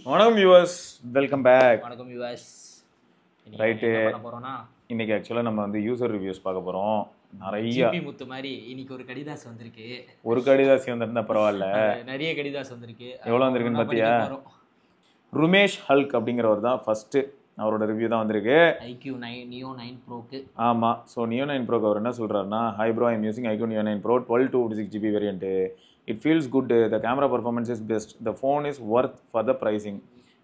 வணக்கம் viewers, welcome back. வணக்கம் viewers. Right, என்ன போறோம்னா இன்னைக்கு ஆக்சுவலாக நம்ம வந்து யூசர் ரிவ்யூஸ் பார்க்க போகிறோம். நிறைய ஜிபி முத்து மாதிரி இன்னைக்கு ஒரு கடிதாஸ் வந்திருக்கு. ஒரு கடிதாசி வந்திருந்தா பரவாயில்ல, நிறைய கடிதாஸ் வந்திருக்கு. எவ்வளோ வந்திருக்குன்னு பார்த்தியா? ருமேஷ் ஹல்க் அப்படிங்கிறவர் தான் ஃபஸ்ட்டு, அவரோட ரிவ்யூ தான் வந்திருக்கு. iQOO 9 Neo 9 ப்ரோக்கு. ஆமாம். ஸோ Neo 9 ப்ரோக்கு அவர் என்ன சொல்கிறாருன்னா, hi bro, I'm using iQOO Neo 9 Pro 12/256GB variant. It feels good. The camera performance is best. The phone is worth for the pricing.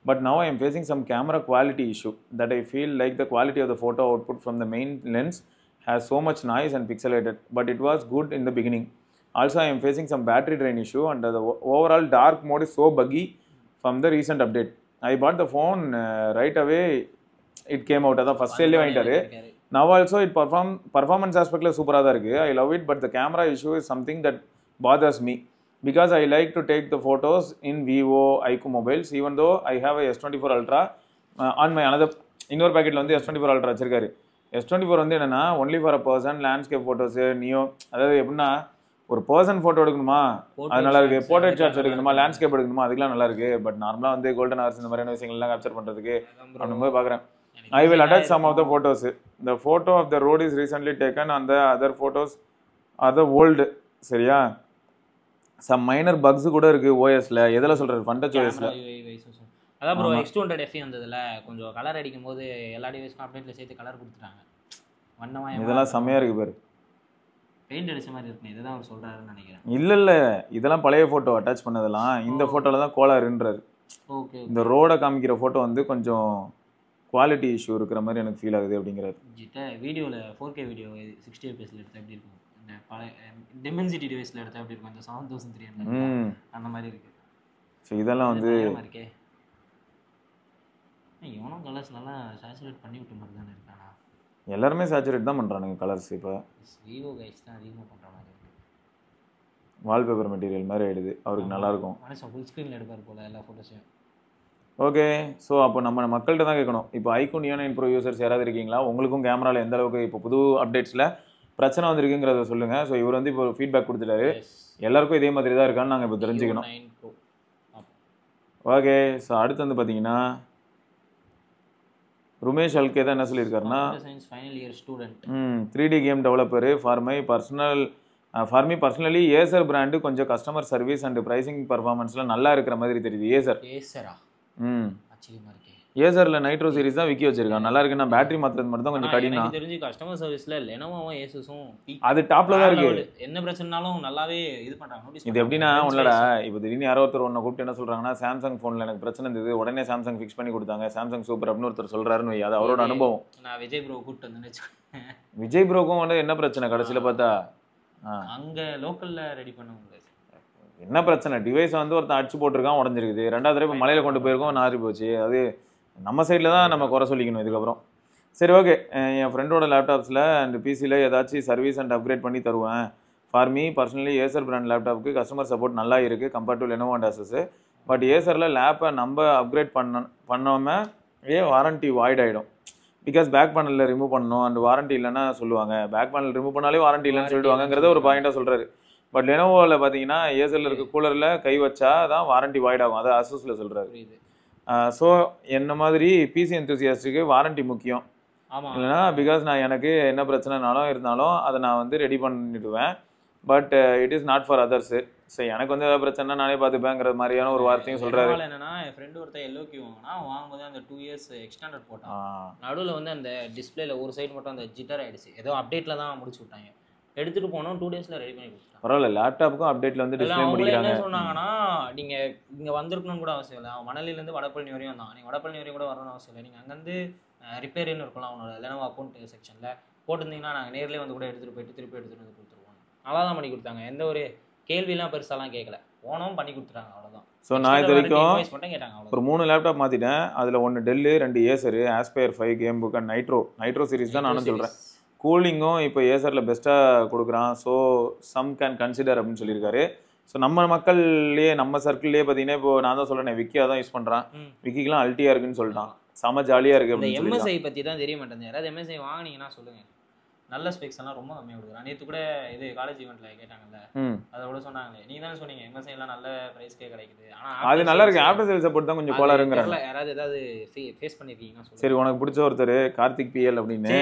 But now I am facing some camera quality issue that I feel like the quality of the photo output from the main lens has so much noise and pixelated. But it was good in the beginning. Also, I am facing some battery drain issue and the overall dark mode is so buggy from the recent update. I bought the phone right away. It came out. அதான் first சேல்லே வாங்கிட்டாரு. Now also it performance aspectல சூப்பராக தான் இருக்குது. I love it, but the camera issue is something that bothers me. Because I like to take the photos in Vivo, iQOO mobiles, even though I have a S24 Ultra on my another இன்னொரு பேக்கெட்டில் வந்து S24 Ultra வச்சிருக்காரு. S24 வந்து என்னன்னா only for a person, landscape photos, neo, அதாவது எப்படின்னா ஒரு person photo எடுக்கணுமா அது நல்லா இருக்கு, போர்ட்ரேட் ஷாட்ஸ் எடுக்கணுமா, லேண்ட்ஸ்கேப் எடுக்கணுமா அதுக்கெல்லாம் நல்லா இருக்கு. பட் நார்மலாக வந்து கோல்டன் ஹவர்ஸ் இந்த மாதிரியான விஷயங்கள்லாம் கேப்சர் பண்ணுறதுக்கு அப்படிங்கும்போது பார்க்குறேன். I will attach some of the photos. The photo of the road is recently taken and the other photos are the old. சரியா? சம் மைனர் பக்ஸ் கூட இருக்கு ஓஎஸ்ல. எதெல்லாம் சொல்றது? ஃபண்டச் ஓஎஸ்ல. அதான் ப்ரோ X200 FE வந்ததுல கொஞ்சம் கலர் அடிக்கும் போது எல்லா டிவைஸ்க்கும் அப்டேட்ல சேர்த்து கலர் கொடுத்துட்டாங்க. வண்ணமா இதெல்லாம் செமையா இருக்கு பாரு. பெயிண்ட் அடிச்ச மாதிரி இருக்கு. இதுதான் அவர் சொல்றாருன்னு நினைக்கிறேன். இல்ல இதெல்லாம் பழைய போட்டோ அட்டாச் பண்ணதெல்லாம். இந்த போட்டோல தான் கோளாறுன்றாரு. ஓகே. இந்த ரோட காமிக்கிற போட்டோ வந்து கொஞ்சம் குவாலிட்டி இஷ்யூ இருக்கிற மாதிரி எனக்கு ஃபீல் ஆகுது அப்படிங்கிறாரு. வீடியோல 4K வீடியோ 60 fps ல எடுத்தா எப்படி இருக்கும்? இந்த பழைய டெமென்சிட்டி டிவைஸ்ல எடுத்தா எப்படி இருக்கும்? இந்த 7300 அந்த மாதிரி இருக்கு. சோ இதெல்லாம் வந்து இருக்கே. இவனோ கலர்ஸ் நல்லா சேச்சுரேட் பண்ணி விட்ட மாதிரி தான இருக்கானா? எல்லாரும் சேச்சுரேட் தான் பண்றானுங்க கலர்ஸ். இப்போ Vivo கைஸ் தான் அதிகமா பண்ற மாதிரி இருக்கு. வால்பேப்பர் மெட்டீரியல் மாதிரி ஆயிடுது. அவருக்கு நல்லா இருக்கும். மனசு ஃபுல் ஸ்கிரீன்ல எடுப்பார் போல எல்லா போட்டோஸையும். ஓகே. ஸோ அப்போ நம்ம மக்கள்கிட்ட தான் கேட்கணும். இப்போ iQOO Neo 9 Pro யூசர்ஸ் யாராவது இருக்கீங்களா? உங்களுக்கும் கேமராவில் எந்த அளவுக்கு இப்போ புது அப்டேட்ஸில் பிரச்சனை வந்திருக்குங்கிறத சொல்லுங்கள். ஸோ இவர் வந்து இப்போ ஃபீட்பேக் கொடுத்துட்டாரு. எல்லாருக்கும் இதே மாதிரி தான் இருக்கான்னு நாங்கள் இப்போ தெரிஞ்சுக்கணும். ஓகே. ஸோ அடுத்து வந்து பார்த்தீங்கன்னா ருமேஷ் ஹல்கே தான் என்ன சொல்லியிருக்காருன்னா, 3D game developer for me personally Acer brand கொஞ்சம் கஸ்டமர் சர்வீஸ் அண்ட் ப்ரைசிங் பர்ஃபார்மன்ஸில் நல்லா இருக்கிற மாதிரி தெரியுது. ஏசரா? ஆச்சரியமா இருக்கு. ஏசர்ல நைட்ரோ சீரிஸ் தான் விக்கி வச்சிருக்கான். நல்லா இருக்குன்னா பேட்டரி மாத்துறது மட்டும் தான் கொஞ்சம் கடினம். எனக்கு தெரிஞ்சு கஸ்டமர் சர்வீஸ்ல லெனோவோவும் ஏசஸும் அது டாப்ல தான் இருக்கு. என்ன பிரச்சனைனாலும் நல்லாவே இது பண்றாங்க. இது எப்படின்னா ஒன்னடா இப்போ திடீர்னு யாரோ ஒருத்தர் ஒன்ன கூப்பிட்டு என்ன சொல்றாங்கன்னா, சாம்சங் போன்ல எனக்கு பிரச்சனை இருந்தது, உடனே சாம்சங் ஃபிக்ஸ் பண்ணி கொடுத்தாங்க, சாம்சங் சூப்பர் அப்படின்னு ஒருத்தர் சொல்றாருன்னு வை. அது அவரோட அனுபவம். நான் விஜய் ப்ரோ கூப்பிட்டு வந்தேன்னு விஜய் ப்ரோக்கும் வந்து என்ன பிரச்சனை கடைசியில பார்த்தா அங்க லோக்கல்ல ரெடி பண்ண முடியாது. என்ன பிரச்சனை? டிவைஸ் வந்து ஒருத்தன் அடிச்சு போட்டிருக்கான், உடஞ்சிருக்குது. ரெண்டாவது தடவை இப்போ மலையில கொண்டு போயிருக்கோம், நாரி போச்சு. அது நம்ம சைடில் தான் நம்ம குறை சொல்லிக்கணும் இதுக்கப்புறம். சரி, ஓகே. என் ஃப்ரெண்டோட லேப்டாப்ஸில் அண்ட் பிசியில் ஏதாச்சும் சர்வீஸ் அண்ட் அப்கிரேட் பண்ணி தருவேன். For me personally Acer brand லேப்டாப்புக்கு கஸ்டமர் சப்போர்ட் நல்லா இருக்குது compared to Lenovo and Asus. But ஏசரில் லேப்பை நம்ம அப்கிரேட் பண்ணாமல் வாரண்ட்டி வாய்ட் ஆகிடும். பிகாஸ் பேக் பேனலில் ரிமூவ் பண்ணணும் அண்ட் வாரண்ட்டி இல்லைன்னா சொல்லுவாங்க. பேக் பேனல் ரிமூவ் பண்ணாலே வாரண்ட்டி இல்லைன்னு சொல்லிடுவாங்கிறத ஒரு பாயிண்டாக சொல்கிறாரு. பட் லெனோவோவில் பார்த்தீங்கன்னா ஏசரில் இருக்க கூலரில் கை வச்சா தான் வாரண்ட்டி வாய்ட் ஆகும். அதை அசஸில் சொல்கிறாரு. ஸோ என்ன மாதிரி பிசி என்தூசியாஸ்டுக்கு வாரண்ட்டி முக்கியம். இல்லைனா பிகாஸ் நான் எனக்கு என்ன பிரச்சனைனாலும் இருந்தாலும் அதை நான் வந்து ரெடி பண்ணிடுவேன். But it is not for others. So எனக்கு வந்து ஏதாவது பிரச்சனை நானே பார்த்துப்பேங்கிற மாதிரியான ஒரு வார்த்தையும் சொல்கிறாரு. என்னன்னா என் ஃப்ரெண்டு ஒருத்தர் எல்லோக்கி வாங்கும்போது அந்த 2 years எக்ஸ்டெண்டட் போட்டான். நடுவில் வந்து அந்த டிஸ்பிளேல ஒரு சைடு மட்டும் அந்த ஜிட்டர் ஆயிடுச்சு. ஏதோ அப்டேட்டில் தான் முடிச்சு விட்டாங்க. எடுத்துட்டு போனோம் 2 daysல ரெடி பண்ணி கொடுத்தாங்க. பரவாயில்ல, லேப்டாப்புக்கும் அப்டேட்ல வந்து டிஸ்ப்ளே முடிக்கிறாங்க. என்ன சொன்னாங்கன்னா, நீங்க இங்க வந்திருக்கணும்னு கூட அவசியம் இல்லை. அவன் மணலிலேருந்து வடபழனி வரையும் வந்தான். நீங்க வடபழனி வரையும் கூட வரணும்னு அவசியம் இல்லை. நீங்க அங்கேருந்து ரிப்பேர்னு இருக்கலாம் அவனோட லெனோவோ அக்கௌண்ட் செக்ஷன்ல போட்டிருந்தீங்கன்னா நாங்கள் நேர்லேயே வந்து கூட எடுத்துட்டு போயிட்டு திருப்பி எடுத்துட்டு வந்து கொடுத்துருவோம். நல்லா தான் பண்ணி கொடுத்தாங்க. எந்த ஒரு கேள்வியெல்லாம் பெருசாலாம் கேட்கல. போனோம் பண்ணி கொடுத்துட்டாங்க, அவ்வளோதான். ஸோ நான் இது வரைக்கும் ஒரு 3 லேப்டாப் மாற்றிட்டேன். அதில் 1 tell, 2 Acer, Aspire 5 game book and nitro series தான் நானும் சொல்கிறேன். கூலிங்கும் இப்போ ஏசரில் பெஸ்ட்டாக கொடுக்குறான். ஸோ சம் கேன் கன்சிடர் அப்படின்னு சொல்லியிருக்காரு. ஸோ நம்ம மக்கள்லேயே நம்ம சர்க்கிள்லேயே பார்த்தீங்கன்னா இப்போ நான் தான் சொல்கிறேன், விக்கியாக தான் யூஸ் பண்ணுறான். விக்கிக்கெலாம் அல்ட்டியாக இருக்குன்னு சொல்லிட்டான். செம ஜாலியாக இருக்குது. எம்எஸ்ஐ பற்றி தான் தெரிய மாட்டேங்குது. யாராவது எம்எஸ்ஐ வாங்கினீங்கன்னா சொல்லுங்கள். நல்ல ஸ்பெக்ஸ் எல்லாம் ரொம்ப கம்மியாக கொடுக்குறான். நேற்று கூட இது காலேஜ் ஈவெண்ட்ல கேட்டாங்கல்ல, அதை கூட சொன்னாங்களே, நீங்க தானே சொன்னீங்க MSI எல்லாம் நல்ல பிரைஸ்க்கே கிடைக்குது. ஆனா அது நல்லா இருக்கு. ஆஃப்டர் சேல் சப்போர்ட் தான் கொஞ்சம் கோளாறுங்கறாங்க. யாராவது ஏதாவது ஃபேஸ் பண்ணிருக்கீங்கன்னா சொல்லுங்க. சரி, உனக்கு பிடிச்ச ஒருத்தர் கார்த்திக் PL அப்படின்னு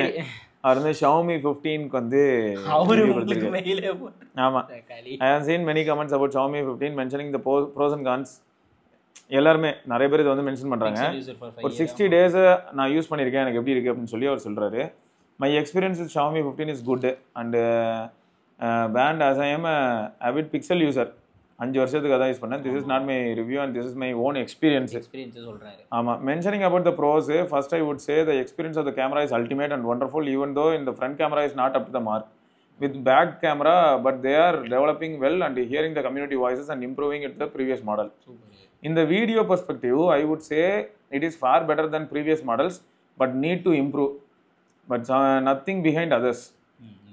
அவர் வந்து Xiaomi 15க்கு வந்து அவரு உங்களுக்கு மெயிலே போட்டு. ஆமா, I have seen many comments about Xiaomi 15 mentioning the pros and cons. எல்லாருமே நிறைய பேர் இதை வந்து மென்ஷன் பண்றாங்க. ஒரு 60 days நான் யூஸ் பண்ணியிருக்கேன், எனக்கு எப்படி இருக்கு அப்படின்னு சொல்லி அவர் சொல்றாரு. My experience with Xiaomi 15 is good and band as I am a avid Pixel user. 5 வருஷத்துக்கு அதான் யூஸ் பண்ணேன். This is not my review and this is my own experience. சொல்றாரு. ஆமா, mentioning about the pros, first I would say the experience of the camera is ultimate and wonderful, even though in the front camera is not up to the mark with back camera, but they are developing well and hearing the community voices and improving it the previous model. In the video perspective, I would say it is far better than previous models, but need to improve. But nothing behind others.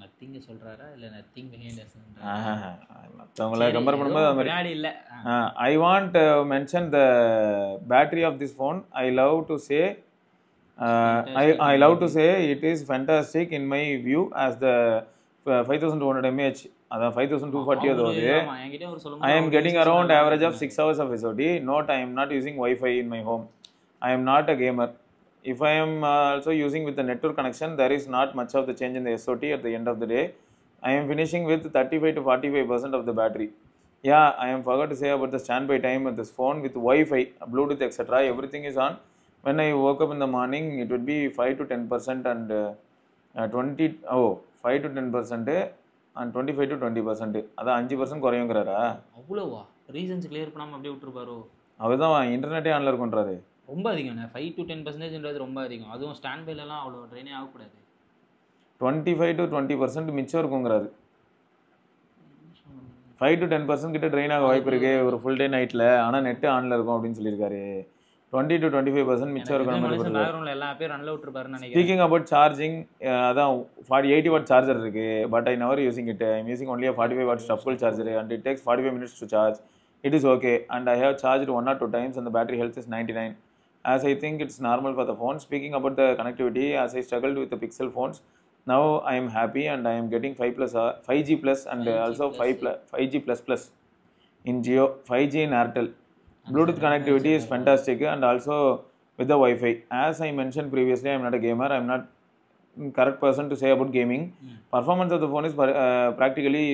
Nothing சொல்றாரா இல்ல nothing behind us? மத்தவங்கள compare பண்ணும்போது அது மாதிரி இல்ல. I want to mention the battery of this phone. I love to say it is fantastic in my view as the 5200 mAh. அதான் 5240 அது. I am getting around average of 6 hours of SOT. Note, I am not using Wi-Fi in my home. I am not a gamer. If I am also using with the network connection, there is not much of the change in the SOT at the end of the day. I am finishing with 35 to 45% of the battery. Yeah, I am forgot to say about the standby time of this phone with Wi-Fi, Bluetooth, etc. Everything is on. When I woke up in the morning, it would be 5 to 10% and 5 to 10% and 25 to 20%. அதான் 5% குறையுங்கிறாரா? அவ்வளவா? Reasons clear பண்ணாம அப்படியே விட்டுருப்பாரோ? அவர்தான் இன்டர்நெட்டே ஆன்ல இருக்குன்றாரு. ரொம்ப அதிகம். 5 to 10%ன்றது ரொம்ப அதிகம். அதுவும் ஸ்டாண்ட் பைலலாம் அவ்வளோ ட்ரெயினே ஆகக்கூடாது. 25 to 20% மிச்சம் இருக்குங்கிறாரு. 5 to 10% கிட்ட ட்ரெயின் ஆக வாய்ப்பு இருக்கு ஒரு ஃபுல் டே நைட்ல. ஆனா நெட் ஆன்ல இருக்கும் அப்படின்னு சொல்லியிருக்காரு. 20 to 25% மிச்சம் இருக்கும் மாதிரி இருக்கு. பேக்ரவுண்ட்ல எல்லா பேர் ரன்ல விட்டுருப்பாருன்னு நினைக்கிறேன். Speaking about charging, அதான் 80 watt charger இருக்கு. But I never using it. I am using only a 45 watt stuffable charger and it takes 45 minutes to charge. It is okay and I have charged 1 or 2 times and the battery health is 99. As I think it's normal for the phone. Speaking about the connectivity, as I struggled with the Pixel phones, now I am happy and I am getting 5G plus and 5G also 5G plus plus in Jio, 5G in Airtel. Bluetooth connectivity is fantastic and also with the Wi-Fi. As I mentioned previously, I am not a gamer. I am not correct person to say about gaming. Performance of the phone is practically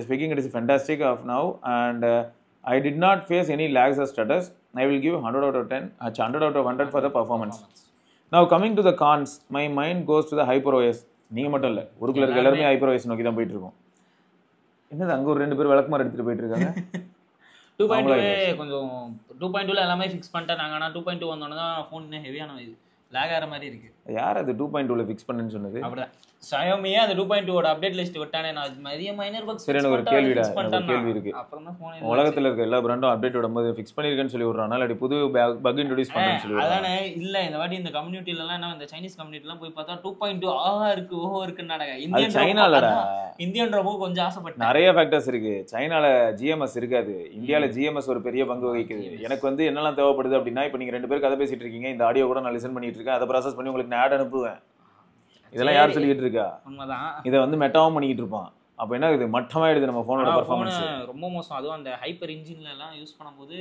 speaking, it is fantastic of now and I did not face any lags or stutters. I will give 100 out of 10, 100 out of 100 for the performance. Now coming to the cons, my mind goes to the HyperOS. நீங்க மட்டும் இல்ல, ஊருக்குள்ள இருக்க எல்லாரும் HyperOS நோக்கி தான் போயிட்டு இருக்கோம். என்னது அங்க ஒரு 2 பேர் விளக்குமாறு எடுத்துட்டு போயிட்டு இருக்காங்க. 2.2 கொஞ்சம் 2.2ல எல்லாமே ஃபிக்ஸ் பண்ணிட்டாங்க. ஆனா 2.2 வந்தோன தான் ஃபோன் இன்னும் ஹெவியான இது லாக் ஆற மாதிரி இருக்கு. யார் அது 2.2ல ஃபிக்ஸ் பண்ணேன்னு சொன்னது? அப்படிதான் Xiaomi அந்த 2.2 ஓட அப்டேட் லிஸ்ட் விட்டானே. நான் மதிய மைனர் பக்ஸ் சரி, எனக்கு ஒரு கேள்வி இருக்கு. அப்புறம் தான் ஃபோன் உலகத்துல இருக்க எல்லா பிராண்டும் அப்டேட் விடும்போது ஃபிக்ஸ் பண்ணிருக்கேன்னு சொல்லி விடுறாங்க. அடி புது பக் இன்ட்ரோ듀ஸ் பண்றேன்னு சொல்லி விடுறாங்க. அதானே இல்ல இந்த வாட்டி இந்த கம்யூனிட்டில எல்லாம் என்ன இந்த சைனீஸ் கம்யூனிட்டில போய் பார்த்தா 2.2 இருக்கு இருக்குன்னாங்க. இந்தியன் சைனாலடா இந்தியன் ரொம்ப கொஞ்சம் ஆசைப்பட்டேன். நிறைய ஃபேக்டர்ஸ் இருக்கு. சைனால GMS இருக்காது, இந்தியால GMS ஒரு பெரிய பங்கு வகிக்குது. எனக்கு வந்து என்னெல்லாம் தேவைப்படுது அப்படின்னா, இப்போ நீங்க 2 பேர் கதை பேசிட்டு இருக்கீங்க, இந்த ஆடியோ கூட நான் லிசன் பண்ணிட்டு இருக்கேன், அதை ப்ராசஸ் பண்ணி உங்களுக்கு நான் ஆட் அனுப்புவேன். இதெல்லாம் யார் சொல்லிட்டு இருக்கா? உண்மைதான். இதை வந்து மெட்டாவும் பண்ணிக்கிட்டு இருப்பான். அப்போ என்ன இது மட்டமாயிடுது நம்ம ஃபோனோட பர்ஃபார்மன்ஸ் ரொம்ப மோசம். அதுவும் அந்த ஹைப்பர் இன்ஜின்ல எல்லாம் யூஸ் பண்ணும்போது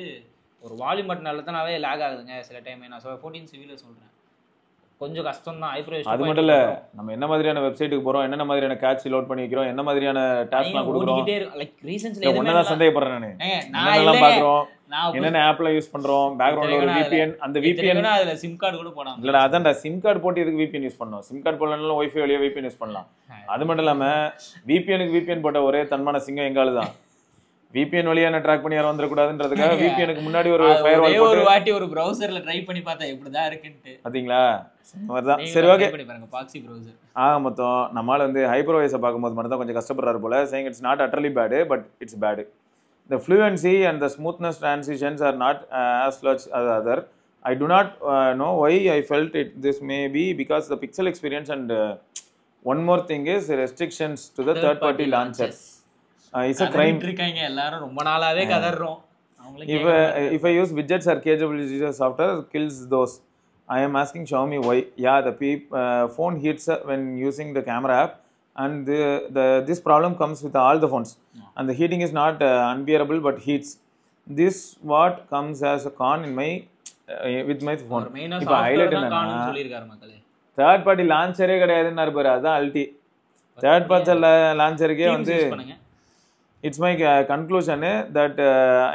ஒரு வால்யூம் பட்டன் அழுத்தினாவே லாக் ஆகுதுங்க சில டைம். நான் 14 சிவில சொல்றேன், கொஞ்சம் கஷ்டம் தான். அது மட்டும் இல்ல, நம்ம என்ன மாதிரியான வெப்சைட்டுக்கு போறோம், என்ன மாதிரியான கேட்ச் லோட் பண்ணி வைக்கிறோம், என்ன மாதிரியான டாஸ்க்லாம் கொடுக்குறோம், லைக் ரீசன்ஸ்ல என்னதான் சந்தேகப்படுறேன் நான் என்னெல்லாம் பாக்குறோம், என்னென்ன ஆப்ல யூஸ் பண்றோம், பேக்ரவுண்ட்ல ஒரு VPN, அந்த VPN அதுல சிம் கார்டு கூட போடலாம். இல்லடா அதான்டா சிம் கார்டு போட்டு எதுக்கு VPN யூஸ் பண்ணோம்? சிம் கார்டு போடலனாலும் வைஃபை வழியா VPN யூஸ் பண்ணலாம். அது மட்டும் இல்லாம VPNக்கு VPN போட்ட ஒரே தன்மான சிங்கம் எங்கால தான். VPN வழியா என்ன ட்ராக் பண்ணி யாரும் வந்துடக்கூடாதுன்றதுக்காக VPNக்கு முன்னாடி ஒரு ஃபயர்வால் போட்டு ஒரு வாட்டி ஒரு பிரவுசர்ல ட்ரை பண்ணி பார்த்தா எப்படிதான் இருக்குன்னு பாத்தீங்களா? சரி ஓகே பண்ணி பாருங்க பாக்ஸி பிரவுசர். மொத்தம் நம்மால வந்து HyperOS பார்க்கும்போது மட்டும் தான் கொஞ்சம் கஷ்டப்படுறாரு போல. saying it's not utterly bad but it's bad. The fluency and the smoothness transitions are not as large as other. I do not know why I felt it. This may be because the pixel experience and one more thing is restrictions to the third party launchers. It's a crime. இருக்காங்க எல்லாரும் ரொம்ப நாளாவே கதறறோம். if I use widgets or capabilities software kills those. I am asking Xiaomi why. Yeah, the phone heats when using the camera app, and this problem comes with all the phones. And the heating is not unbearable, but heats. This what comes as a con in my with my phone. ஒரு மெயினா இப்போ software highlight தான் என்னன்னா காணும்னு சொல்லியிருக்காரு மக்களே. Third party லான்ச்சரே கிடையாதுன்னு இருப்பாரு. அதான் அல்டி. தேர்ட் பார்ட்டி லான்ச்சருக்கே வந்து யூஸ் பண்ணுங்க. It's my conclusion that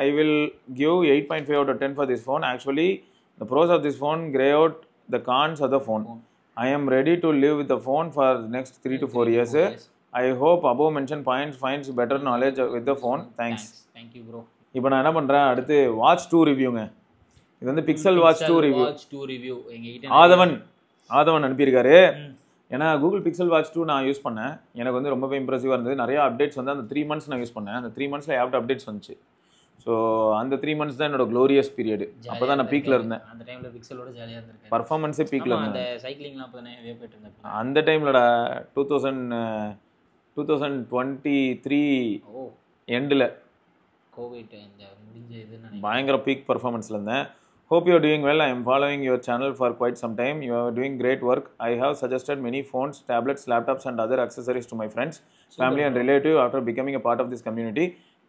I will give 8.5 out of 10 for this phone. Actually, the pros of this phone grey out the cons of the phone. I am ready to live with the phone for the next 3 to 4 years. I hope above mentioned points finds better knowledge with the phone. Thanks. Thank you bro. இப்போ நான் என்ன பண்ணுறேன், அடுத்து watch 2 ரிவ்யூங்க. இது வந்து pixel watch 2 review ஆதவன் அனுப்பியிருக்காரு. ஏன்னா Google pixel watch 2 நான் யூஸ் பண்ணேன். எனக்கு வந்து ரொம்பவே இம்ப்ரெசிவாக இருந்தது. நிறைய அப்டேட்ஸ் வந்து அந்த 3 months நான் யூஸ் பண்ணேன். அந்த 3 monthsல ஏப்ட் அப்டேட்ஸ் வந்துச்சு. ஸோ அந்த 3 months தான் என்னோட க்ளோரியஸ் பீரியடு. அப்போ தான் நான் பீக்கில் இருந்தேன். அந்த டைமில் பிக்சலோட ஜாலியாக இருந்திருக்கேன். பர்ஃபார்மன்ஸே பீக்கில் இருந்தேன். அந்த சைக்கிளிங்லாம் அப்போ தானே போயிட்டு இருந்தேன். அந்த டைம்லடா 2023 எண்டில் கோவிட் இந்த முடிஞ்ச இதுன்னு பயங்கர பீக் பர்ஃபார்மன்ஸில் இருந்தேன். Hope you are doing well. I am following your channel for quite some time. You are doing great work. I have suggested many phones, tablets, laptops and other accessories to my friends, family and relative after becoming a part of this community.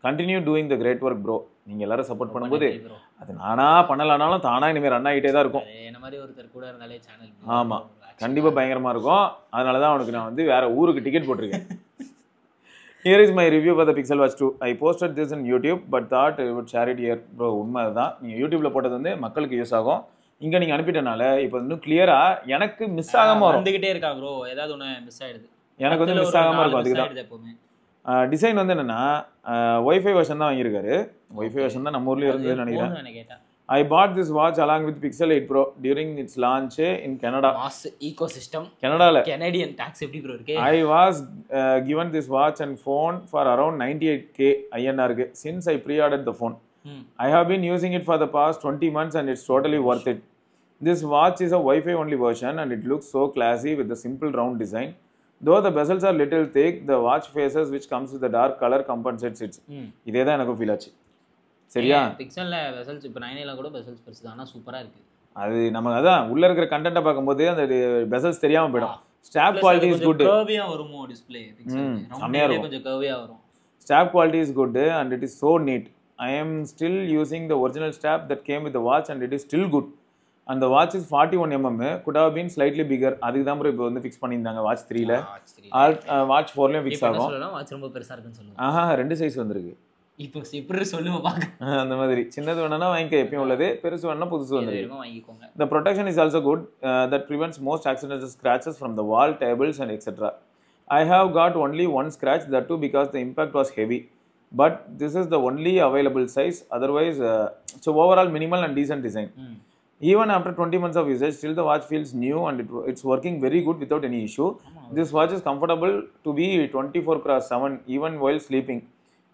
Continue doing the great work bro. நீங்க எல்லாரும் support பண்ணும்போது அது நானா பண்ணலனாலும் தானா இனிமே run ஆகிட்டே தான் இருக்கும். என்ன மாதிரி ஒருத்தர் கூட இருந்தாலே சேனல் ஆமா கண்டிப்பா பயங்கரமா இருக்கும். அதனால தான் உனக்கு நான் வந்து வேற ஊருக்கு டிக்கெட் போட்டிருக்கேன். Here is my review for the Pixel Watch 2. I posted this in YouTube but thought I would share it here. Bro, உண்மை தான். நீங்கள் யூடியூப்ல போட்டது வந்து மக்களுக்கு யூஸ் ஆகும். இங்கே நீங்கள் அனுப்பிட்டனால இப்போ இன்னும் கிளியராக எனக்கு மிஸ் ஆகாமல் வரும். வந்துக்கிட்டே இருக்கா ப்ரோ, ஏதாவது ஒன்று மிஸ் ஆகிடுது. எனக்கு வந்து மிஸ் ஆகாமல் இருக்கும். அதுக்கு தான் டிசைன் வந்து என்னென்னா ஒய்ஃபை வெர்ஷன் தான் வாங்கியிருக்காரு. ஒய்ஃபை வெர்ஷன் தான் நம்ம ஊர்லேயும் இருந்ததுன்னு நினைக்கிறேன். I bought this watch along with Pixel 8 Pro during its launch in Canada. Mass ecosystem. Canada. Canadian tax எப்படி bro இருக்கு? I was given this watch and phone for around 98k INR since I pre-ordered the phone. I have been using it for the past 20 months and it's totally worth it. This watch is a Wi-Fi only version and it looks so classy with the simple round design. Though the bezels are little thick, the watch faces which comes with the dark color compensates it. இதே தான் எனக்கு feel ஆச்சு. சரியா? பிக்சல்ல vessels இப்போ 9ல கூட vessels பெருசு தான், ஆனா சூப்பரா இருக்கு. அது நமக்கு அதான் உள்ள இருக்கிற கண்டென்ட்ட பாக்கும்போது அந்த வெசல்ஸ் தெரியாம போய்டும். Strap quality is good. கர்வியா வருமோ டிஸ்ப்ளே பிக்சல். ரவுண்டே கொஞ்சம் கர்வியா வரும். Strap quality is good and it is so neat. I am still using the original strap that came with the watch and it is still good. And the watch is 41 mm, could have been slightly bigger. அதுக்கு தான் bro இப்போ வந்து fix பண்ணிருந்தாங்க watch 3ல. Watch 4லயும் fix ஆகும். இப்போ சொல்லலாம் watch ரொம்ப பெருசா இருக்குன்னு சொல்லுங்க. ஆஹா ரெண்டு சைஸ் வந்திருக்கு. இப்போ இப்படி சொல்லுங்க பாக்க. அந்த மாதிரி சின்னது வேணா வாங்கிக்க எப்பயும் உள்ளது, பெருசு வேணா புதுசு வந்திருக்கு. வாங்கிக்கோங்க. The protection is also good that prevents most accidental scratches from the wall, tables and etc. I have got only one scratch, that too because the impact was heavy. But this is the only available size. Otherwise, so overall minimal and decent design. Even after 20 months of usage, still the watch feels new and it's working very good without any issue. This watch is comfortable to be 24/7 even while sleeping.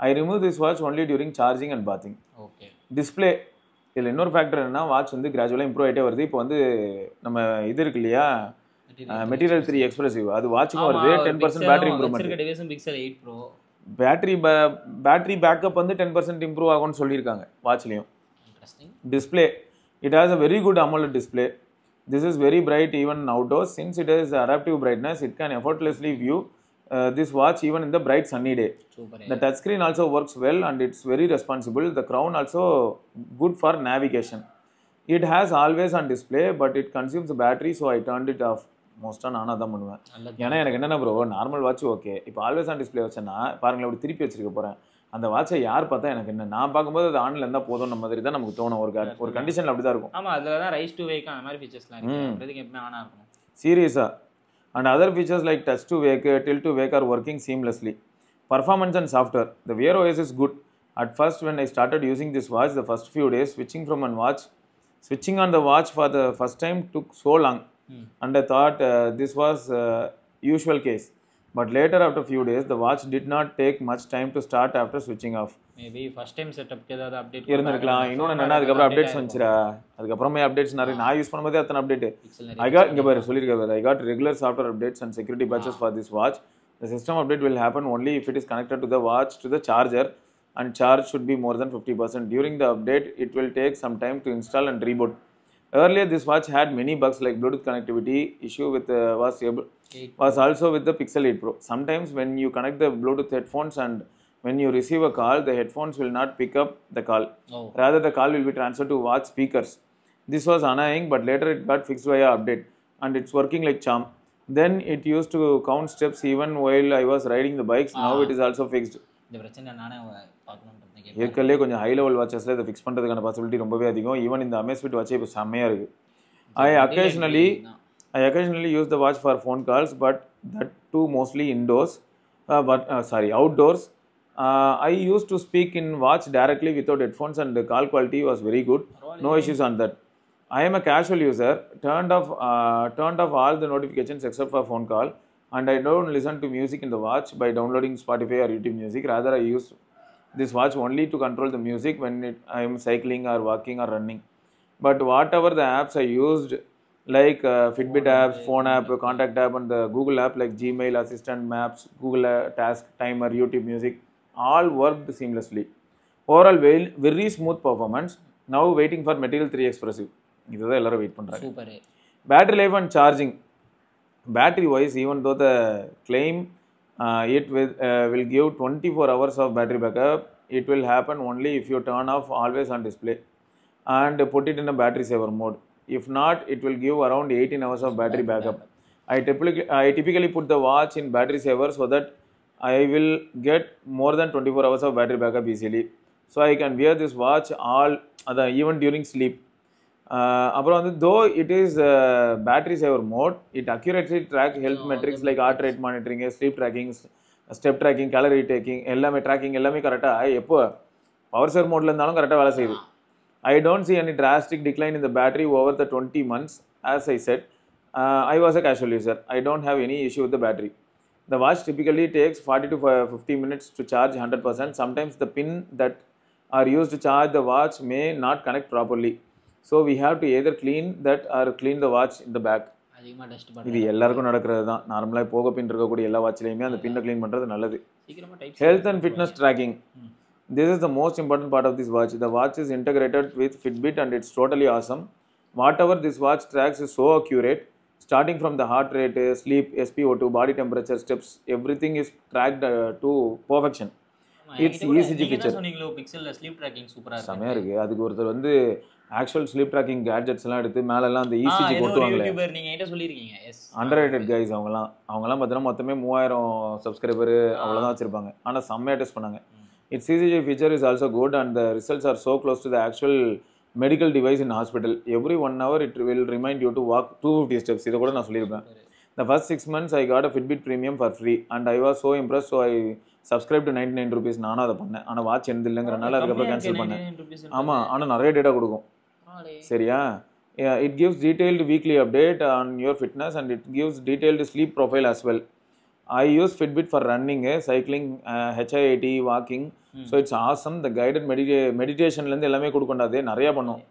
I remove this watch only during charging and bathing. Okay. Display. இதில் இன்னொரு factor என்னன்னா watch வந்து கிராஜுவலாக improve ஆகிட்டே வருது. இப்போ வந்து நம்ம இது இருக்கு இல்லையா மெட்டீரியல் 3 எக்ஸ்பிரசிவ், அது வாட்சுக்கும் வருது. 10% பேட்டரி இம்ப்ரூவ்மெண்ட். பேட்டரி பேக்கப் வந்து 10% இம்ப்ரூவ் ஆகும்னு சொல்லியிருக்காங்க வாட்ச்லேயும். Display, it has a very good AMOLED display. This is very bright even outdoors. Since it is adaptive brightness, it can effortlessly view this watch even in the bright sunny day. Super. The touchscreen also works well and it's very responsible. The crown also good for navigation. It has always on display but it consumes battery, so I turned it off. மோஸ்ட்டாக நானாக தான் பண்ணுவேன். ஏன்னா எனக்கு என்னென்ன bro normal watch okay, இப்போ always on display வச்சேன்னா பாருங்களேன் அப்படி திருப்பி வச்சிருக்க போகிறேன். அந்த வாட்சை யார் பார்த்தா எனக்கு என்ன, நான் பார்க்கும்போது அது ஆன்ல இருந்தால் போதும் மாதிரி தான் நமக்கு தோணும். ஒரு கண்டிஷனில் அப்படி தான் இருக்கும். ஆமாம், அதில் தான் ரைஸ் டு வேக் அந்த மாதிரி ஃபீச்சர்ஸ்லாம் இருக்குது. எப்பவுமே ஆனாக இருக்கும் சீரியஸாக. And other features like touch to wake, tilt to wake are working seamlessly. Performance and software. The Wear OS is good. At first when I started using this watch, the first few days switching on the watch for the first time took so long. And I thought this was usual case. But later after few days, the watch did not take much time to start after switching off. Maybe first time setup ஏதாவது update இருந்திருக்கலாம். இன்னொன்று என்னன்னா அதுக்கப்புறம் updates வந்துச்சுடா. அதுக்கப்புறமே updates நிறைய நான் use பண்ணும்போதே அத்தனை அப்டேட். இங்கே பாரு சொல்லியிருக்காரு, I got regular software updates and security patches for this watch. The system update will happen only if it is connected to the watch to the charger and charge should be more than 50%. During the update, it will take some time to install and reboot. Earlier, this watch had many bugs like Bluetooth connectivity issue with was also with the Pixel 8 Pro. Sometimes when you connect the Bluetooth headphones and when you receive a call, the headphones will not pick up the call. Rather, the call will be transferred to watch speakers. This was annoying, but later it got fixed via update and it's working like charm. Then it used to count steps even while I was riding the bikes. Now it is also fixed. இந்த பிரச்சனை நானே பார்க்கணும்னு ஏற்கனவே கொஞ்சம் high level வாட்சஸில் இதை fix பண்ணுறதுக்கான possibility ரொம்பவே அதிகம். ஈவன் இந்த அமேஸ்ஃபிட் வாட்சே இப்போ செம்மையாக இருக்குது. I occasionally use the watch for phone calls, but that too mostly indoors. Outdoors. I used to speak in watch directly without headphones, and the call quality was very good. No issues on that. I am a casual user. Turned off all the notifications except for phone call, and I don't listen to music in the watch by downloading Spotify or YouTube Music. Rather, I use this watch only to control the music when I am cycling or walking or running. But whatever the apps I used, like Fitbit apps, phone app, contact app, and the Google app like Gmail, Assistant, Maps, Google Task, Timer, YouTube Music, all worked seamlessly. Overall, very smooth performance. Now waiting for Material 3 Expressive. இதுதான் எல்லாரும் wait பண்ணுறாங்க. Super. Battery life and charging. Battery wise, even though the claim it will give 24 hours of battery backup, it will happen only if you turn off always on display and put it in a battery saver mode. If not, it will give around 18 hours of battery backup. I typically put the watch in battery saver so that I will get more than 24 hours of battery backup easily. So I can wear this watch even during sleep. அப்புறம் வந்து though it is battery saver mode, it accurately track health metrics like heart rate monitoring, sleep tracking, step tracking, calorie taking, எல்லாமே tracking எல்லாமே கரெக்டாக எப்போ power சேவர் மோடில் இருந்தாலும் கரெக்டாக வேலை செய்யுது. I don't see any drastic decline in the battery over the 20 months. As I said, I was a casual user. I don't have any issue with the battery. The watch typically takes 40 to 50 minutes to charge 100%. Sometimes the pin that are used to charge the watch may not connect properly. So we have to either clean that or clean the watch in the back. இது எல்லாருக்கும் நடக்கிறது தான். நார்மலாக போக பின் இருக்கக்கூடிய எல்லா வாட்ச்லையுமே அந்த பின்னை க்ளீன் பண்ணுறது நல்லது. Health and fitness tracking. This is the most important part of this watch. The watch is integrated with Fitbit and it's totally awesome. Whatever this watch tracks is so accurate. Starting from the heart rate, sleep, SpO2, body temperature, steps, everything is tracked to perfection. It's ECG feature. பிக்சல்ல sleep tracking சூப்பரா இருக்கு. செமையா இருக்கு. அதுக்கு ஒருத்தர் வந்து actual sleep tracking gadgets எல்லாம் எடுத்து மேலெல்லாம் அந்த இசிஜி கொட்டுவாங்களே. நீங்க என்கிட்ட சொல்லியிருக்கீங்க. எஸ். அண்டர்ரேட்டட் கைஸ் அவங்கலாம் பார்த்தீங்கன்னா மொத்தமே 3000 சப்ஸ்கிரைபர் அவ்வளோதான் வச்சிருப்பாங்க. ஆனால் செம்மையாக டெஸ்ட் பண்ணாங்க. Its ECG feature is also good and the results are so close to the actual medical device in hospital. Every 1 hour it will remind you to walk 250 steps. இதை கூட நான் சொல்லியிருப்பேன். The first 6 months I got a Fitbit Premium for free and I was so impressed, so I subscribed to 99 rupees. நானும் அதை பண்ணேன். ஆனால் watch எந்த இல்லைங்கிறனால அதுக்கப்புறம் கேன்சல் பண்ணேன். ஆமாம், ஆனால் நிறைய டேட்டா கொடுக்கும். சரியா? It gives detailed weekly update on your fitness and it gives detailed sleep profile as well. I use Fitbit for running, cycling, HIIT, walking. So it's awesome. The guided meditationலேருந்து எல்லாமே கொடுக்கொண்டாது நிறையா பண்ணும்.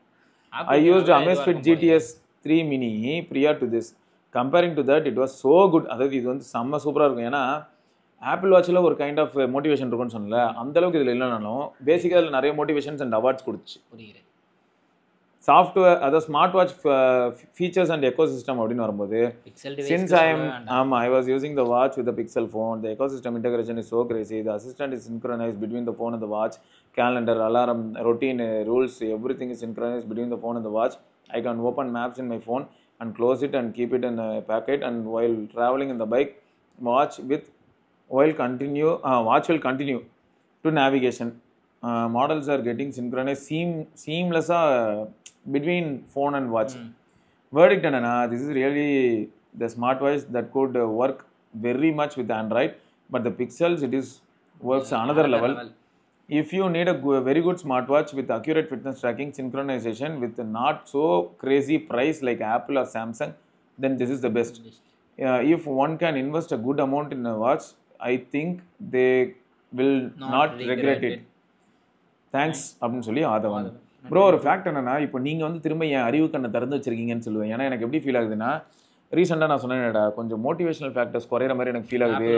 I used Amazfit GTS 3 mini prior to this. Comparing to that, it was so good. அதாவது இது வந்து செம்ம சூப்பராக இருக்கும். ஏன்னா ஆப்பிள் வாட்சில் ஒரு கைண்ட் ஆஃப் மோட்டிவேஷன் இருக்குன்னு சொன்னல, அந்தளவுக்கு இதில் இல்லைனாலும் பேசிக்காக இதில் நிறைய மோட்டிவேஷன்ஸ் அண்ட் அவார்ட்ஸ் கொடுத்துச்சு. சாஃப்ட்வேர் அதாவது smart watch features and ecosystem அப்படின்னு வரும்போது since I was using the watch with the Pixel phone, the ecosystem integration is so crazy. The assistant is synchronized between the phone and the watch. Calendar, alarm, routine, rules, everything is synchronized between the phone and the watch. I can open maps in my phone and close it and keep it in a packet, and while traveling in the bike, watch will continue to navigation. Models are getting synchronized seamless between phone and watch. Verdict enna, this is really the smartwatch that could work very much with Android, but the Pixels works another level. If you need a very good smartwatch with accurate fitness tracking, synchronization with not so crazy price like Apple or Samsung, then this is the best. If one can invest a good amount in a watch, I think they will not regret it. Thanks அப்படின்னு சொல்லி ஆதவன். Bro ஒரு fact என்னன்னா, இப்போ நீங்கள் வந்து திரும்ப என் அறிவு கண்ணை திறந்து வச்சிருக்கீங்கன்னு சொல்லுவேன். ஏன்னா எனக்கு எப்படி ஃபீல் ஆகுதுன்னா, ரீசெண்டாக நான் சொன்னேன்டா கொஞ்சம் மோட்டிவேஷனல் ஃபேக்டர்ஸ் குறையிற மாதிரி எனக்கு ஃபீல் ஆகுது,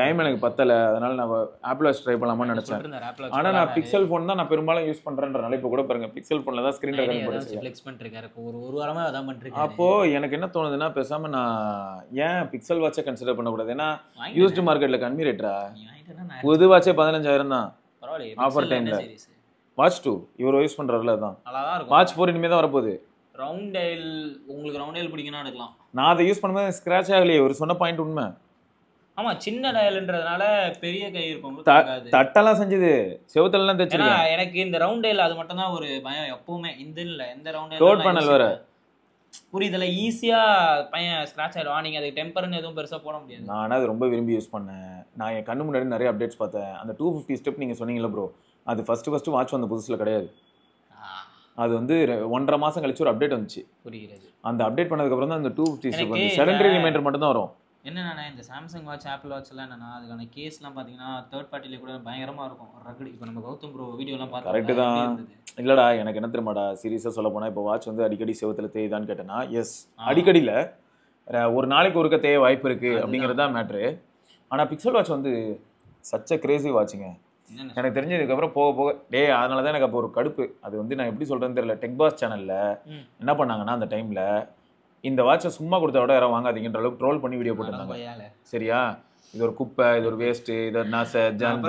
டைம் எனக்கு பத்தலை, அதனால நான் ஆப்பிள் வாட்ச் ட்ரை பண்ணலாமான்னு நினச்சேன். ஆனால் நான் பிக்சல் ஃபோன் தான் நான் பெரும்பாலும் யூஸ் பண்ணுறேன்றனால இப்போ கூட பாருங்க பிக்சல் ஃபோனில் தான் ஸ்க்ரீன் ரெக்கார்டிங் பண்ணிருக்காரு. ஒரு வாரமாக அதான் பண்ணிருக்கேன். அப்போது எனக்கு என்ன தோணுதுன்னா பேசாமல் நான் ஏன் பிக்சல் வாட்சை கன்சிடர் பண்ணக்கூடாது? ஏன்னா யூஸ்டு மார்க்கெட்டில் கம்மி ரேட்டா, புது வாட்சே 15,000 தான் ஆஃபர் டைமில். வாட்ச் 2 இவர் யூஸ் பண்ணுறாருல தான். வாட்ச் 4 இனிமேல் தான் வரப்போகுது. ரவுண்ட் டயல் உங்களுக்கு ரவுண்ட் டயல் பிடிக்குன்னா எடுக்கலாம். நான் அதை யூஸ் பண்ணும்போது ஸ்க்ராட்ச் ஆகலையே, ஒரு சொன்ன பாயிண்ட் உண்மை. ஆமா, சின்ன டயல்ன்றதுனால பெரிய கை இருக்கும், தட்டெல்லாம் செஞ்சது செவுத்தெல்லாம் தைச்சிருக்கேன். எனக்கு இந்த ரவுண்ட் டயல் அது மட்டும் தான் ஒரு பயம் எப்பவுமே. இந்த இல்ல எந்த ரவுண்ட் டயல் லோட் பண்ணல் வேற புரியுதுல, ஈஸியா பையன் ஸ்க்ராட்ச் ஆயிடுவான். நீங்க அதுக்கு டெம்பர்னு எதுவும் பெருசா போட முடியாது. நான் அது ரொம்ப விரும்பி யூஸ் பண்ணேன். நான் என் கண்ணு முன்னாடி நிறைய அப்டேட்ஸ் பார்த்தேன். அந்த 250 ஸ்டெப் நீங்க சொன்னீங்கல்ல ப்ரோ, அது ஃபர்ஸ்ட் வாட்ச் வந்த புதுசுல கிடையாது. அது வந்து 1.5 மாசம் கழிச்சு ஒரு அப்டேட் வந்துச்சு. புரியுது. அந்த அப்டேட் பண்ணதுக்கு அப்புறம் தான் அந்த 250 ஸ்டெப் வந்து செகண்டரி ரிமைண்டர் மட்டும் தான் வரும். என்னன்னா இந்த சாம்சங் வாட்ச் ஆப்பிள் வாட்ச் எல்லாம் என்னன்னா அதுக்கான கேஸ்லாம் பார்த்தீங்கன்னா தேர்ட் பார்ட்டில கூட பயங்கரமா இருக்கும். ரகடி இப்போ நம்ம கௌதம் ப்ரோ வீடியோலாம் பார்த்தா கரெக்ட் தான். இல்லடா எனக்கு என்ன தெரியுமாடா, சீரியஸாக சொல்ல போனால் இப்போ வாட்ச் வந்து அடிக்கடி செவத்தில் தேய்தான்னு கேட்டேன்னா எஸ், அடிக்கடியில் ஒரு நாளைக்கு ஒருக்க தேய வாய்ப்பு இருக்குது அப்படிங்கிறது தான் மேட்ரு. ஆனால் பிக்சல் வாட்ச் வந்து சச்ச கிரேசி வாட்சுங்க. எனக்கு தெரிஞ்சதுக்கப்புறம் போக போக அதனால தான் எனக்கு அப்போ ஒரு கடுப்பு. அது வந்து நான் எப்படி சொல்கிறேன்னு தெரியல. டெக் பாஸ் சேனலில் என்ன பண்ணாங்கன்னா அந்த டைமில் இந்த வாட்சை சும்மா கொடுத்த விட யாரும் வாங்காதீங்கன்ற அளவுக்கு ட்ரோல் பண்ணி வீடியோ போட்டிருந்தாங்க. சரியா, இது ஒரு குப்பை, இது ஒரு வேஸ்ட்டு, இது ஒரு நாச ஜான்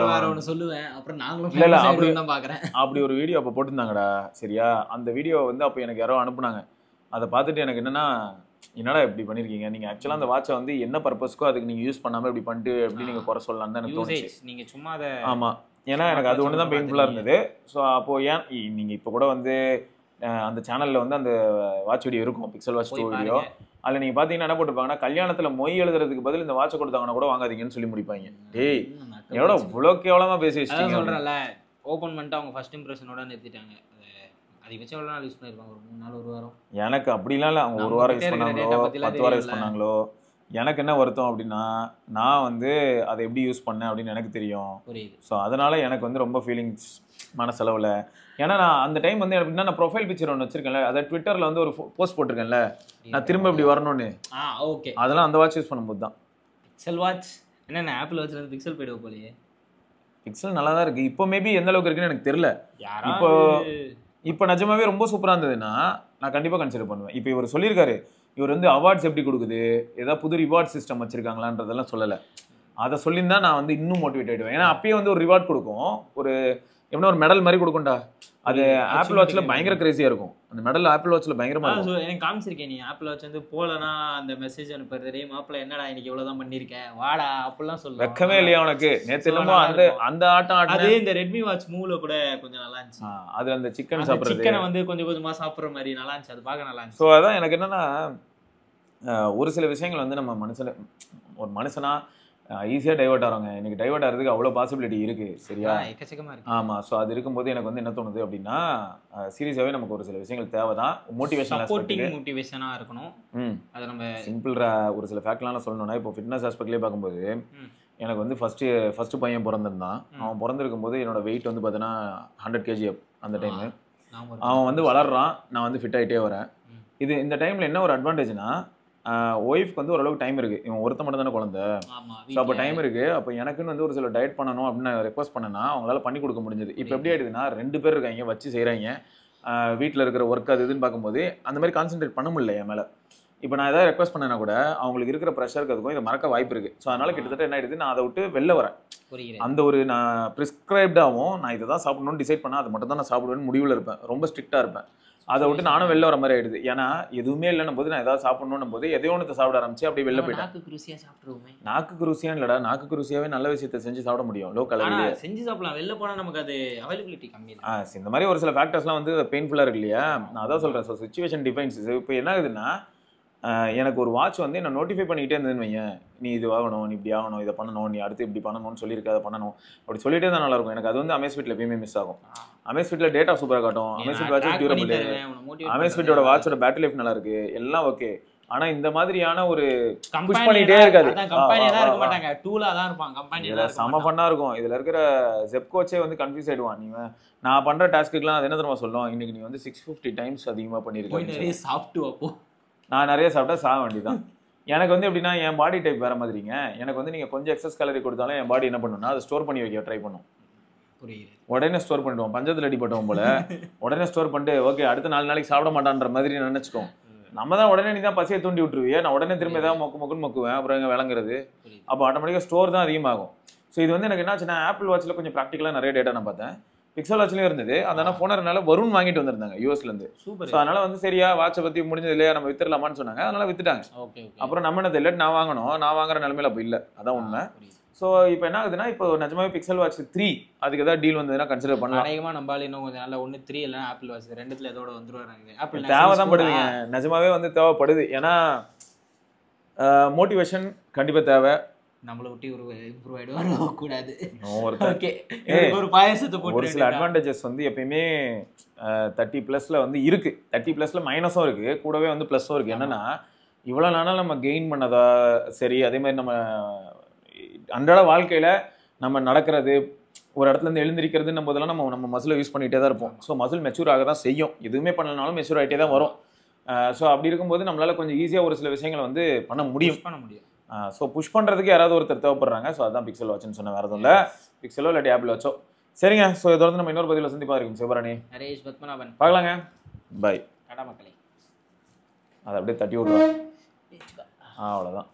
சொல்லுவேன். அப்புறம் நாங்களும் இல்லை அப்படி தான் பார்க்குறேன். அப்படி ஒரு வீடியோ அப்போ போட்டிருந்தாங்கடா. சரியா, அந்த வீடியோ வந்து அப்போ எனக்கு யாரோ அனுப்புனாங்க. அதை பார்த்துட்டு எனக்கு என்னடா இப்படி பண்ணியிருக்கீங்க, நீங்கள் ஆக்சுவலாக அந்த வாட்சை வந்து என்ன பர்பஸ்க்கோ அதுக்கு நீங்கள் யூஸ் பண்ணாமல் இப்படி பண்ணிட்டு எப்படி நீங்கள் குறை சொல்லலாம்னு தான் எனக்கு தோணுச்சு. நீங்கள் சும்மா அதை ஆமாம், ஏன்னா எனக்கு அது ஒன்று தான் பெயின்ஃபுல்லாக இருந்தது. ஸோ அப்போது ஏன் நீங்கள் இப்போ கூட வந்து அந்த சேனலில் வந்து அந்த வாட்ச் வீடியோ இருக்கும், பிக்சல் வாட்ச் 2 வீடியோ. அதில் நீங்கள் பார்த்தீங்கன்னா என்ன போட்டிருப்பாங்கன்னா, கல்யாணத்தில் மொய் எழுதுறதுக்கு பதில் இந்த வாட்சை கொடுத்தாங்கன்னா கூட வாங்காதீங்கன்னு சொல்லி முடிப்பாங்க. டேய் எவ்வளோ இவ்வளோ கேவலமாக பேசி வச்சுட்டீங்க. சொல்கிறேன்ல, ஓப்பன் பண்ணிட்டு அவங்க ஃபர்ஸ்ட் இம்ப்ரெஷனோட நிறுத்திட்டாங்க. அதை வச்சு எவ்வளோ நாள் யூஸ் பண்ணியிருப்பாங்க? ஒரு 3 நாள், ஒரு வாரம். எனக்கு அப்படிலாம் இல்லை, அவங்க 1 வாரம் யூஸ் பண்ணாங்களோ 10 வாரம் யூஸ் பண்ணாங்களோ. எனக்கு என்ன வருத்தம் அப்படின்னா, நான் வந்து அதை எப்படி யூஸ் பண்ணேன் அப்படின்னு எனக்கு தெரியும். ஸோ அதனால் எனக்கு வந்து ரொம்ப ஃபீலிங்ஸ் மனசளவில். ஏன்னா நான் அந்த டைம் வந்து எப்படின்னா, நான் ப்ரொஃபைல் பிக்சர் ஒன்று வச்சிருக்கேன்ல, அதை ட்விட்டரில் வந்து ஒரு போஸ்ட் போட்டிருக்கேன்ல, நான் திரும்ப இப்படி வரணும்னு. ஓகே, அதெல்லாம் அந்த வாட்ச் யூஸ் பண்ணும்போது தான். பிக்சல் வாட்ச் என்னென்ன ஆப்பிள் வாட்ச்ல இருந்து பிக்சல் போய்டுவோம் போலயே. பிக்சல் நல்லா தான் இருக்குது. இப்போ மேபி எந்த அளவுக்கு இருக்குன்னு எனக்கு தெரியல. இப்போ நிஜமாவே ரொம்ப சூப்பராக இருந்ததுன்னா நான் கண்டிப்பாக கன்சிடர் பண்ணுவேன். இப்போ இவர் சொல்லியிருக்காரு, இவர் வந்து அவார்ட்ஸ் எப்படி கொடுக்குது, ஏதாவது புது ரிவார்ட் சிஸ்டம் வச்சிருக்காங்களான்றதெல்லாம் சொல்லலை. அதை சொல்லியிருந்தா நான் வந்து இன்னும் மோட்டிவேட் ஆகிடுவேன். ஏன்னா அப்பயே வந்து ஒரு ரிவார்ட் கொடுக்கும், ஒரு எப்படின்னா ஒரு மெடல் மாதிரி கொடுக்கும்டா. அது ஆப்பிள் வாட்ச்ல பயங்கர கிரேசியா இருக்கும். அந்த மெடல் ஆப்பிள் வாட்ச்ல பயங்கரமா இருக்கும். எனக்கு காமிச்சிருக்கேன், நீ ஆப்பிள் வாட்ச் வந்து போலனா அந்த மெசேஜ் அனுப்புறது, மாப்பிள்ள என்னடா இன்னைக்கு இவ்வளவுதான் பண்ணிருக்கேன் வாடா அப்படிலாம் சொல்லுவேன். வெக்கமே இல்லையா உனக்கு? நேத்து என்னமோ அந்த ஆட்டம் ஆடுனே. இந்த ரெட்மி வாட்ச் மூவ்ல கூட கொஞ்சம் நல்லா இருந்துச்சு. அது அந்த சிக்கன் சாப்பிடுறது, சிக்கனை வந்து கொஞ்சம் கொஞ்சமா சாப்பிடுற மாதிரி நல்லா இருந்துச்சு. அது பார்க்க நல்லா இருந்துச்சு. ஸோ அதான் எனக்கு என்னன்னா, ஒரு சில விஷயங்கள் வந்து நம்ம ஒரு மனுஷனா ஈஸியாக டைவர்ட் ஆகிறாங்க. எனக்கு டைவர்ட் ஆகிறதுக்கு அவ்வளோ பாசிபிலிட்டி இருக்குது. சரியா, ஆமாம். ஸோ அது இருக்கும்போது எனக்கு வந்து என்ன தோணுது அப்படின்னா, சீரியஸாகவே நமக்கு ஒரு சில விஷயங்கள் தேவை தான். மோட்டிவேஷனாக இருக்கணும். அதை நம்ம சிம்பிள் ஒரு சில ஃபேக்ட்லாம் சொல்லணும்னா, இப்போ ஃபிட்னஸ் ஆஸ்பெக்ட்லேயே பார்க்கும்போது எனக்கு வந்து ஃபஸ்ட்டு பையன் பிறந்திருந்தான். அவன் பிறந்திருக்கும் போது என்னோட வெயிட் வந்து பார்த்தீங்கன்னா 100 kg அந்த டைமு. அவன் வந்து வளர்றான், நான் வந்து ஃபிட் ஆகிட்டே வரேன். இந்த டைமில் என்ன ஒரு அட்வான்டேஜ்னா, ஒய்ஃப்க்கு வந்து ஓரளவுக்கு டைம் இருக்குது. இவன் ஒருத்த மட்டும் தானே குழந்தை. ஸோ அப்போ டைம் இருக்குது. அப்போ எனக்குன்னு வந்து ஒரு சில டயட் பண்ணணும் அப்படின்னு ரெக்வஸ்ட் பண்ணேன்னா அவங்களால பண்ணி கொடுக்க முடிஞ்சது. இப்போ எப்படி ஆகிடுதுன்னா, 2 பேர் இருக்காங்க, வச்சு செய்கிறாங்க, வீட்டில் இருக்கிற ஒர்க் அது இதுன்னு பார்க்கும்போது அந்த மாதிரி கான்சென்ட்ரேட் பண்ண முடியல என் மேலே. இப்போ நான் ஏதாவது ரெக்வஸ்ட் பண்ணேன்னா கூட அவங்களுக்கு இருக்கிற ப்ரெஷருக்கு அதுக்கும் இதை மறக்க வாய்ப்பு இருக்குது. ஸோ அதனால் கிட்டத்தட்ட என்ன ஆகிடுது, நான் அதை விட்டு வெளில வரேன். அந்த ஒரு நான் ப்ரிஸ்கிரைப்டாகவும் நான் இதை தான் சாப்பிடணும்னு டிசைட் பண்ணால் அதை மட்டும் தான் நான் சாப்பிடுவேன்னு முடிவில் இருப்பேன். ரொம்ப ஸ்ட்ரிக்டாக இருப்பேன். அதை விட்டு நானும் வெளில வர மாதிரி ஆயிடுது. ஏன்னா எதுவுமே இல்லைன்னும் போது நான் ஏதாவது சாப்பிடணும் போது எதையோ ஒன்று சாப்பிட ஆரம்பிச்சு அப்படியே வெளில போயிட்டேன். நாக்கு ருசியான்னு இல்லடா, நாக்கு ருசியாவே நல்ல விஷயத்தை செஞ்சு சாப்பிட முடியும். லோ கலோரியில செஞ்சு சாப்பிடலாம். வெளில போனால் நமக்கு அது அவைலபிலிட்டி கம்மி. இந்த மாதிரி ஒரு சில ஃபேக்டர்ஸ்லாம் வந்து பெயின்ஃபுல்லாக இருக்கு இல்லையா. நான் அதான் சொல்கிறேன். So situation defines. இப்போ என்ன ஆகுதுன்னா, எனக்கு ஒரு வாட்ச் வந்து என்ன நோட்டிஃபை பண்ணிக்கிட்டே இருந்ததுன்னு வையன், நீ இது ஆகணும், நீ இப்படி ஆகணும், இதை பண்ணணும், நீ அடுத்து இப்படி பண்ணணும்னு சொல்லியிருக்க, அதை பண்ணணும் அப்படி சொல்லிட்டே தான் நல்லாயிருக்கும். எனக்கு அது வந்து அமேஸ்ஃபிட்டில் எப்பயுமே மிஸ் ஆகும். அமேஸ்ஃபிட்டில் டேட்டா சூப்பராக காட்டும், அமேஸ்ஃபிட் வாட்ச் டியூரபிள், அமேஸ்ஃபிட்டோட வாட்சோட பேட்டரி லைஃப் நல்லா இருக்கு, எல்லாம் ஓகே. ஆனா இந்த மாதிரியான ஒரு புஷ் பண்ணிட்டே இருக்காது. செம ஃபன்னா இருக்கும். இதுல இருக்கிற ஜெப்கோச்சே வந்து கன்ஃபியூஸ் ஆயிடுவான். நீ நான் பண்ற டாஸ்க்குலாம் அது என்ன தெரியுமா சொல்லும், இன்னைக்கு நீ வந்து 650 டைம்ஸ் அதிகமா பண்ணிருக்க. நான் நிறைய சாப்பிட்டா சாக வேண்டியதான். எனக்கு வந்து எப்படின்னா என் பாடி டைப் வேற மாதிரிங்க. எனக்கு வந்து நீங்கள் கொஞ்சம் எக்ஸஸ் கேலரி கொடுத்தாலும் என் பாடி என்ன பண்ணுன்னா அதை ஸ்டோர் பண்ணி வைக்க ட்ரை பண்ணும். புரியுது. உடனே ஸ்டோர் பண்ணிடுவோம். பஞ்சத்தில் அடிப்பட்டவன் போல உடனே ஸ்டோர் பண்ணிட்டு ஓகே அடுத்த 4 நாளைக்கு சாப்பிட மாட்டான்ற மாதிரி நினச்சிக்கோம். நம்ம தான் உடனே நீ தான் பசியை தூண்டி விட்டுருவியே, நான் உடனே திரும்ப ஏதாவது மொக்குன்னு மொக்குவேன், அப்புறம் எங்கே விளங்குறது. அப்போ ஆட்டோமேட்டிக்காக ஸ்டோர் தான் அதிகமாகும். ஸோ இது வந்து எனக்கு என்னாச்சுன்னா ஆப்பிள் வாட்சில் கொஞ்சம் ப்ராக்டிக்கலாக நிறைய டேட்டா நான் பார்த்தேன். பிக்சல் வாட்ச்லேயும் இருந்தது. அதனால் ஃபோனர்னால வருண் வாங்கிட்டு வந்திருந்தாங்க யூஎஸ்லேருந்து. சூப்பர். ஸோ அதனால் வந்து சரியா வாட்சை பற்றி முடிஞ்சது இல்லையா நம்ம வித்துடலாமான்னு சொன்னாங்க. அதனால் வித்துட்டாங்க. Okay okay. அப்புறம் நம்ம என்ன தெரியல, நான் வாங்கணும், நான் வாங்குற நிலமையில அப்போ இல்லை, அதான் உண்மை. ஸோ இப்போ என்ன ஆகுதுன்னா இப்போ நிஜமாவே பிக்சல் வாட்ச் 3 அதுக்கு ஏதாவது டீல் வந்ததுன்னா கன்சிடர் பண்ணலாம். அதிகமாக நம்பால் இன்னும் கொஞ்சம் நல்லா 1 3 இல்லைனா ஆப்பிள் வாட்ச் ரெண்டுத்துல ஏதோட வந்துருவாங்க. ஆப்பிள் தேவைதான் படுதுங்க, நிஜமாவே வந்து தேவைப்படுது. ஏன்னா மோட்டிவேஷன் கண்டிப்பாக தேவை. நம்மளை விட்டு ஒரு இம்ப்ரூவ் ஆகிடுவாங்க கூடாது. ஓகே ஒரு பாயசத்தை போட்டு ஒரு சில அட்வான்டேஜஸ் வந்து எப்பயுமே 30+ வந்து இருக்கு. 30+ மைனஸும் இருக்கு, கூடவே வந்து ப்ளஸும் இருக்கு. என்னன்னா இவ்வளோ நாளாக நம்ம கெயின் பண்ணதா சரி, அதே மாதிரி நம்ம அன்றாட வாழ்க்கையில் நம்ம நடக்கிறது, ஒரு இடத்துல இருந்து எழுந்திருக்கிறதுன்னும் போதெல்லாம் நம்ம மசிலை யூஸ் பண்ணிகிட்டே தான் இருப்போம். ஸோ மசில் மெச்சூர் ஆக தான் செய்யும், எதுவுமே பண்ணலனாலும் மெச்சூர் ஆகிட்டே தான் வரும். ஸோ அப்படி இருக்கும்போது நம்மளால் கொஞ்சம் ஈஸியாக ஒரு சில விஷயங்களை வந்து பண்ண முடியும். ஸோ புஷ் பண்ணுறதுக்கு யாராவது ஒருத்தர் தேவைப்படுறாங்க. ஸோ அதான் பிக்சல் வாட்ச்னு சொன்ன, வேறு எதுவும் இல்லை. பிக்சலோ இல்லாட்டி ஆப்பிள் வாட்சோ. சரிங்க, ஸோ இதை வந்து நம்ம இன்னொரு பதிவில் சந்திப்பாக இருக்கும். சிவராணி நரேஷ் பத்மநாபன் பார்க்கலாங்க. பாய். கடா மக்களே. அதை அப்படியே தட்டி விட்றோம். அவ்வளோதான்.